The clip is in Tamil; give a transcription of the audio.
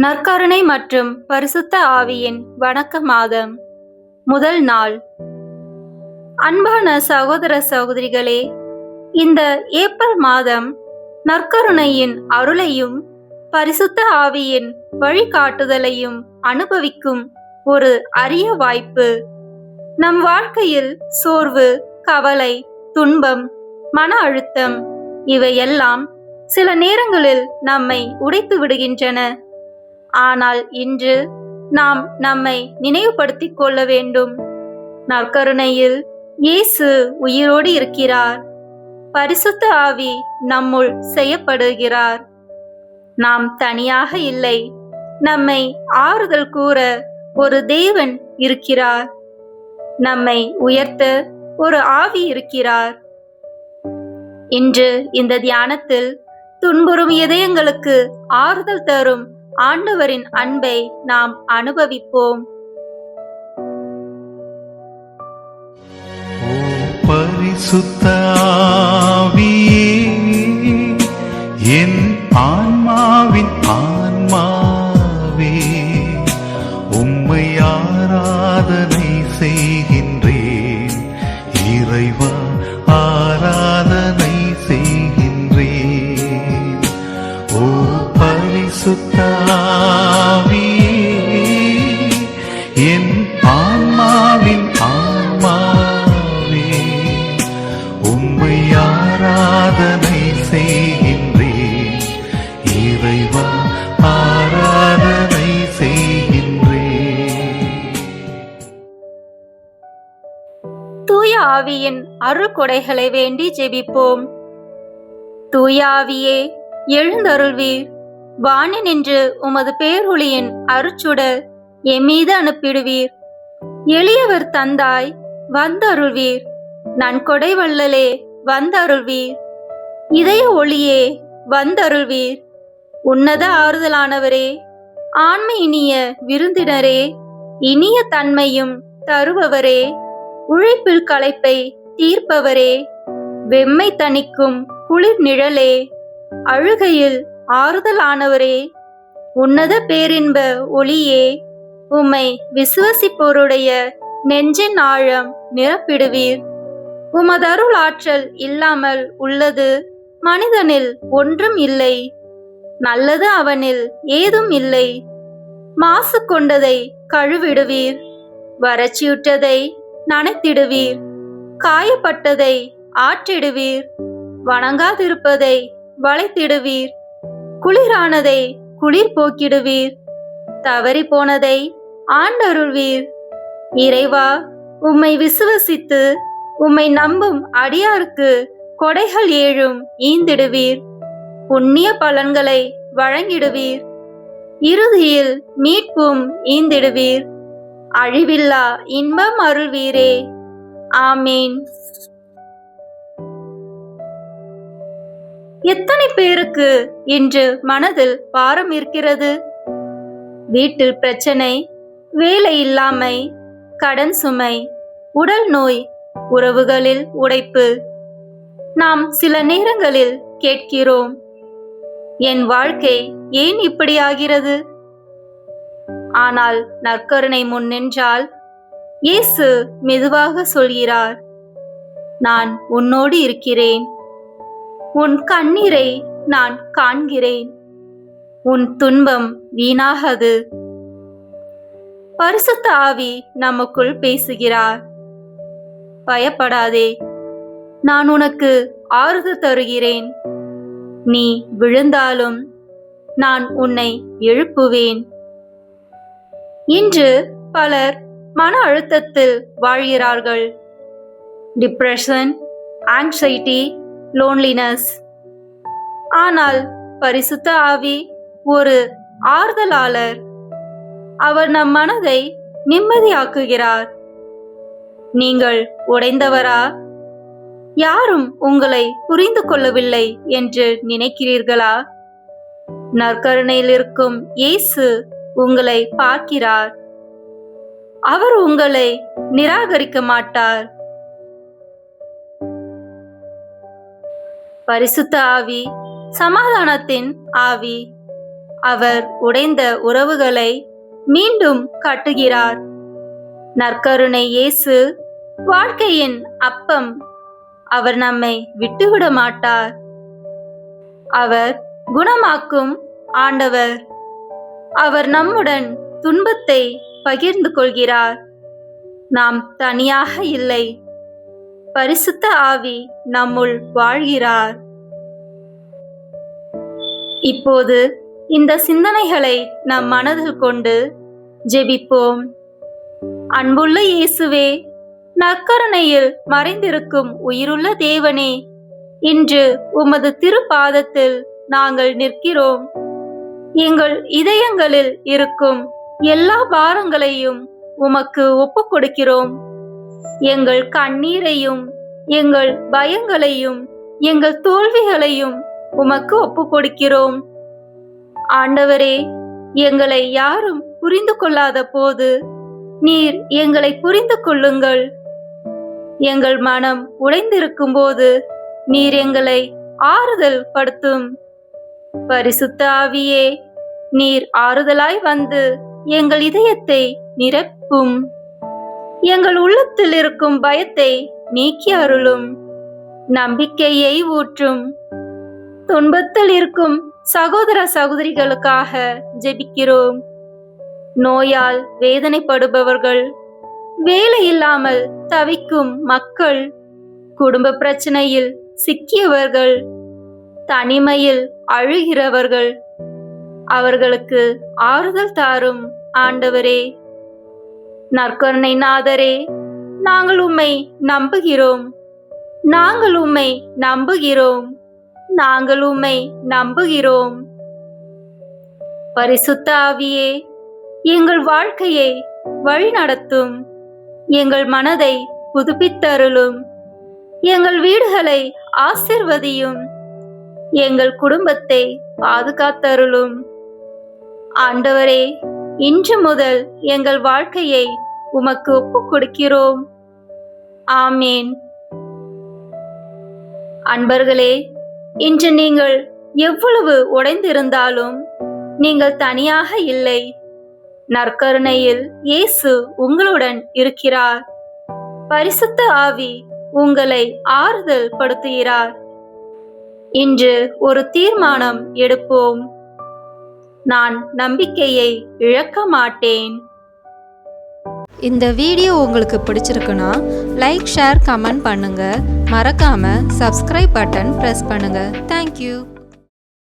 நற்கருணை மற்றும் பரிசுத்த ஆவியின் வணக்க மாதம் முதல் நாள். அன்பான சகோதர சகோதரிகளே, இந்த ஏப்ரல் மாதம் நற்கருணையின் அருளையும் பரிசுத்த ஆவியின் வழிகாட்டுதலையும் அனுபவிக்கும் ஒரு அரிய வாய்ப்பு. நம் வாழ்க்கையில் சோர்வு, கவலை, துன்பம், மன அழுத்தம் இவையெல்லாம் சில நேரங்களில் நம்மை உடைத்து விடுகின்றன. ஆனால் இன்று நாம் நம்மை நினைவுபடுத்திக் கொள்ள வேண்டும். நற்கருணையில் இயேசு உயிரோடு இருக்கிறார். பரிசுத்த ஆவி நம்முள் செய்யப்படுகிறார். நாம் தனியாக இல்லை. நம்மை ஆறுதல் கூற ஒரு தேவன் இருக்கிறார். நம்மை உயர்த்த ஒரு ஆவி இருக்கிறார். இன்று இந்த தியானத்தில் துன்புறும் இதயங்களுக்கு ஆறுதல் தரும் ஆண்டவரின் அன்பை நாம் அனுபவிப்போம். பரிசுத்த ஆவியே, என் ஆன்மாவின் ஆன்மாவே, உம்மை ஆராதனை செய்கின்றேன். இறைவா, ஆராதனை செய்கின்றேன். ஓ பரிசுத்த ஆவியே, என் ஆன்மாவின் ஆன்மாவே, உம்மை ஆராதனை செய்கின்றேன். இறைவா, ஆராதனை செய்கின்றேன். தூய ஆவியின் அருள் கொடைகளை வேண்டி ஜெபிப்போம். தூய ஆவியே, எழுந்தருள்வீர். வானினின்று உமது பேரொளியின் அருட்சுடர் எம்மீது அனுப்பிடுவீர். எளியவர் தந்தாய், வந்தருள்வீர். நன்கொடை வள்ளலே, வந்தருள்வீர். இதய ஒளியே, வந்தருள்வீர். உன்னத ஆறுதலானவரே, ஆண்மை இனிய விருந்தினரே, இனிய தன்மையும் தருபவரே, உழைப்பில் களைப்பை தீர்ப்பவரே, வெம்மை தணிக்கும் குளிர் நிழலே, அழுகையில் ஆறுதலானவரே, உன்னத பேரின்ப ஒளியே, உம்மை விசுவசிப்போருடைய நெஞ்சின் ஆழம் நிரப்பிடுவீர். உமதருள் ஆற்றல் இல்லாமல் உள்ளது மனிதனில் ஒன்றும் இல்லை. நல்லது அவனில் ஏதும் இல்லை. மாசு கொண்டதை கழுவிடுவீர். வறட்சியுற்றதை நனைத்திடுவீர். காயப்பட்டதை ஆற்றிடுவீர். வணங்காதிருப்பதை வளைத்திடுவீர். குளிரானதை குளிர் போக்கிடுவீர். தவறி போனதை ஆண்டருள்வீர். இறைவா, உம்மை விசுவசித்து உம்மை நம்பும் அடியாருக்கு கொடைகள் ஏழும் ஈந்திடுவீர். புண்ணிய பலன்களை வழங்கிடுவீர். இறுதியில் மீட்பும் ஈந்திடுவீர். அழிவில்லா இன்பம் அருள்வீரே. ஆமீன். எத்தனை பேருக்கு இன்று மனதில் பாரம் இருக்கிறது? வீட்டில் பிரச்சனை, வேலை இல்லாமை, கடன் சுமை, உடல் நோய், உறவுகளில் உடைப்பு. நாம் சில நேரங்களில் கேட்கிறோம், என் வாழ்க்கை ஏன் இப்படி ஆகிறது? ஆனால் நற்கருணை முன் நின்றால் இயேசு மெதுவாக சொல்கிறார், நான் உன்னோடு இருக்கிறேன். உன் கண்ணீரை நான் காண்கிறேன். உன் துன்பம் வீணாகாது. பரிசுத்த ஆவி நமக்குள் பேசுகிறார். பயப்படாதே, நான் உனக்கு ஆறுதல் தருகிறேன். நீ விழுந்தாலும் நான் உன்னை எழுப்புவேன். இன்று பலர் மன அழுத்தத்தில் வாழ்கிறார்கள். Depression, anxiety, loneliness. ஆனால் பரிசுத்த ஆவி ஒரு ஆறுதலாளர். அவர் நம் மனதை நிம்மதியாக்குகிறார். நீங்கள் உடைந்தவரா? யாரும் உங்களை புரிந்து கொள்ளவில்லை என்று நினைக்கிறீர்களா? நற்கருணையில் இருக்கும் இயேசு உங்களை பார்க்கிறார். அவர் உங்களை நிராகரிக்க மாட்டார். பரிசுத்த ஆவி சமாதானத்தின் ஆவி. அவர் உடைந்த உறவுகளை மீண்டும் கட்டுகிறார். நற்கருணை இயேசு வாழ்க்கையின் அப்பம். அவர் நம்மை விட்டுவிட மாட்டார். அவர் குணமாக்கும் ஆண்டவர். அவர் நம்முடன் துன்பத்தை பகிர்ந்து கொள்கிறார். நாம் தனியாக இல்லை. பரிசுத்த ஆவி நம்முள் வாழ்கிறார். இப்போது இந்த சிந்தனைகளை நம் மனதில் கொண்டு ஜெபிப்போம். அன்புள்ள இயேசுவே, நற்கருணையில் மறைந்திருக்கும் உயிருள்ள தேவனே, இன்று உமது திருப்பாதத்தில் நாங்கள் நிற்கிறோம். எங்கள் இதயங்களில் இருக்கும் எல்லா பாரங்களையும் உமக்கு ஒப்புக் கொடுக்கிறோம். எங்கள் கண்ணீரையும் எங்கள் பயங்களையும் எங்கள் தோல்விகளையும் உமக்கு ஒப்புக் கொடுக்கிறோம். ஆண்டவரே, எங்களை யாரும் புரிந்து கொள்ளாத போது நீர் எங்களை புரிந்து கொள்ளுங்கள். எங்கள் மனம் உடைந்திருக்கும் போது நீர் எங்களை ஆறுதல் படுத்தும். பரிசுத்த ஆவியே, நீர் ஆறுதலாய் வந்து எங்கள் இதயத்தை நிரப்பும். எங்கள் உள்ளத்தில் இருக்கும் பயத்தை நீக்கி அருளும். நம்பிக்கையை ஊற்றும். துன்பத்தில் இருக்கும் சகோதர சகோதரிகளுக்காக ஜெபிக்கிறோம். நோயால் வேதனைப்படுபவர்கள், வேலை இல்லாமல் தவிக்கும் மக்கள், குடும்ப பிரச்சனையில் சிக்கியவர்கள், தனிமையில் அழுகிறவர்கள், அவர்களுக்கு ஆறுதல் தாரும் ஆண்டவரே. நற்கருணை நாதரே, நாங்கள் உம்மை நம்புகிறோம். நாங்கள் உம்மை நம்புகிறோம். நாங்கள் உம்மை நம்புகிறோம். பரிசுத்த ஆவியே, எங்கள் வாழ்க்கையை வழிநடத்தும். எங்கள் மனதை புதுப்பித்தருளும். எங்கள் வீடுகளை ஆசிர்வதியும். எங்கள் குடும்பத்தை பாதுகாத்தருளும். ஆண்டவரே, இன்று முதல் எங்கள் வாழ்க்கையை உமக்கு ஒப்புக் கொடுக்கிறோம். ஆமேன். அன்பர்களே, இன்று நீங்கள் எவ்வளவு உடைந்திருந்தாலும் நீங்கள் தனியாக இல்லை. நற்கருணையில் இயேசு உங்களுடன் இருக்கிறார். பரிசுத்த ஆவி உங்களை ஆறுதல் படுத்துகிறார். இன்று ஒரு தீர்மானம் எடுப்போம். நான் நம்பிக்கையை இழக்க மாட்டேன். இந்த வீடியோ உங்களுக்கு பிடிச்சிருக்குன்னா லைக், ஷேர், கமெண்ட் பண்ணுங்க. மறக்காம சப்ஸ்கிரைப் பட்டன் பிரஸ் பண்ணுங்க. தேங்க்யூ.